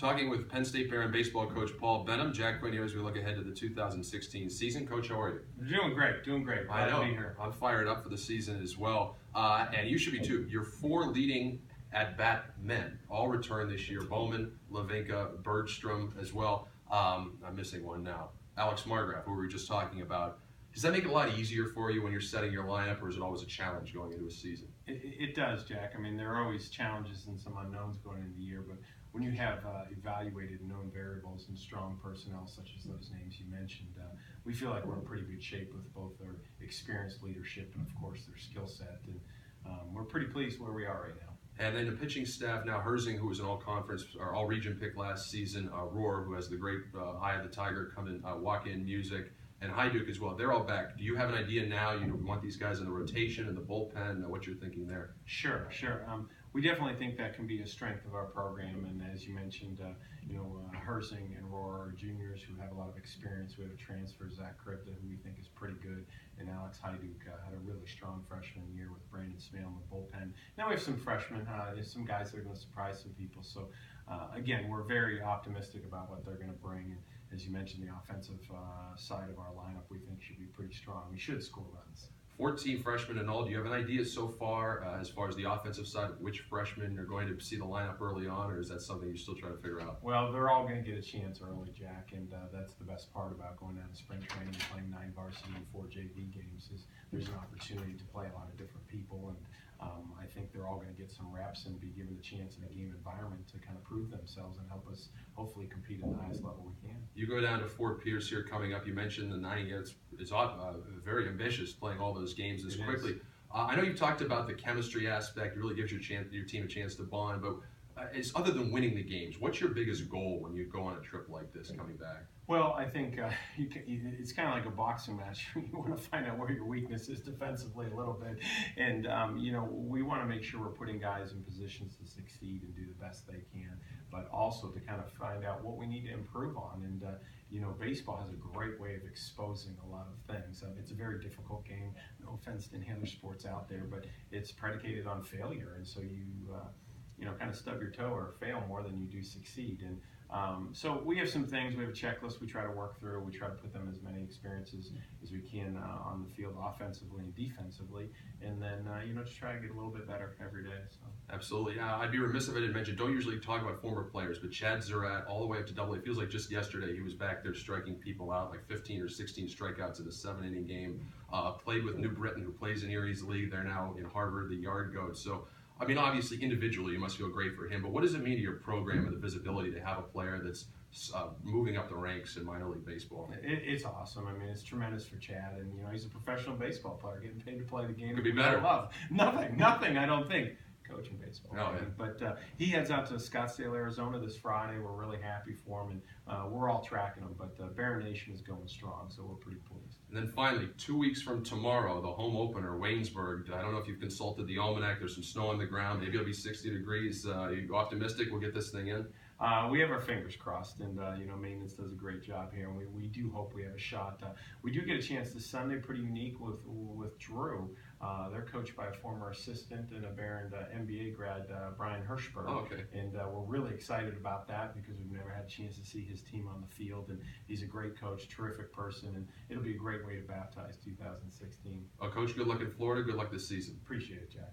Talking with Penn State Barron baseball coach Paul Benham. Jack Quinn here as we look ahead to the 2016 season. Coach, how are you? Doing great, doing great. I know. Glad to be here. I'm fired up for the season as well. And you should be too. Your four leading at-bat men all return this year. Bowman, Lavinka, Bergstrom as well. I'm missing one now. Alex Margraf, who we were just talking about. Does that make it a lot easier for you when you're setting your lineup, or is it always a challenge going into a season? It does, Jack. I mean, there are always challenges and some unknowns going into the year, but when you have evaluated known variables and strong personnel, such as those names you mentioned, we feel like we're in pretty good shape with both their experienced leadership and, of course, their skill set. And we're pretty pleased where we are right now. And then the pitching staff now, Herzing, who was an all-conference or all-region pick last season, Rohr, who has the great Eye of the Tiger, walk-in music, and Hajduk as well. They're all back. Do you have an idea now? You want these guys in the rotation and the bullpen? What you're thinking there? Sure. We definitely think that can be a strength of our program. And as you mentioned, Herzing and Rohr are juniors who have a lot of experience. We have a transfer, Zach Kripta, who we think is pretty good, and Alex Hajduk had a really strong freshman year with Brandon Smale in the bullpen. Now we have some freshmen, some guys that are going to surprise some people. So again, we're very optimistic about what they're going to bring. And as you mentioned, the offensive side of our lineup we think should be pretty strong. We should score runs. 14 freshmen in all. Do you have an idea so far as the offensive side of which freshmen are going to see the lineup early on, or is that something you're still trying to figure out? Well, they're all going to get a chance early, Jack, and that's the best part about going down to spring training and playing 9 varsity and 4 JV games is there's an opportunity to play a lot of different people, and I think they're all going to get some reps and be given a chance in a game environment to kind of prove themselves and help us hopefully compete at the highest level we can. You go down to Fort Pierce here coming up. You mentioned the 90. It's very ambitious playing all those games this quickly. I know you talked about the chemistry aspect. It really gives your team a chance to bond, but other than winning the games, what's your biggest goal when you go on a trip like this coming back? Well, I think it's kind of like a boxing match. You want to find out where your weakness is defensively a little bit. And, we want to make sure we're putting guys in positions to succeed and do the best they can, but also to kind of find out what we need to improve on. And, baseball has a great way of exposing a lot of things. It's a very difficult game. No offense to any other sports out there, but it's predicated on failure. And so you kind of stub your toe or fail more than you do succeed. And so we have some things, we have a checklist we try to work through. We try to put them as many experiences as we can on the field offensively and defensively. And then, just try to get a little bit better every day. So. Absolutely. I'd be remiss if I didn't mention, don't usually talk about former players, but Chad Zurat all the way up to AA. It feels like just yesterday he was back there striking people out, like 15 or 16 strikeouts in a 7-inning game. Played with New Britain, who plays in Erie's league. They're now in Harvard, the Yard Goats. So, I mean, obviously, individually, you must feel great for him, but what does it mean to your program and the visibility to have a player that's moving up the ranks in minor league baseball? It's awesome. I mean, it's tremendous for Chad, and, he's a professional baseball player, getting paid to play the game. Could be better. Love. Nothing, I don't think. Coaching baseball. No, but he heads out to Scottsdale, Arizona this Friday. We're really happy for him, and we're all tracking him. But Barron Nation is going strong, so we're pretty pleased. And then finally, 2 weeks from tomorrow, the home opener, Waynesburg. I don't know if you've consulted the almanac. There's some snow on the ground. Maybe it'll be 60 degrees. Are you optimistic we'll get this thing in? We have our fingers crossed, and maintenance does a great job here, and we do hope we have a shot. We do get a chance this Sunday, pretty unique with Drew. They're coached by a former assistant and a Barron MBA grad, Brian Hirschberg. Oh, okay. And we're really excited about that because we've never had a chance to see his team on the field, and he's a great coach, terrific person, and it'll be a great way to baptize 2016. Coach, good luck in Florida. Good luck this season. Appreciate it, Jack.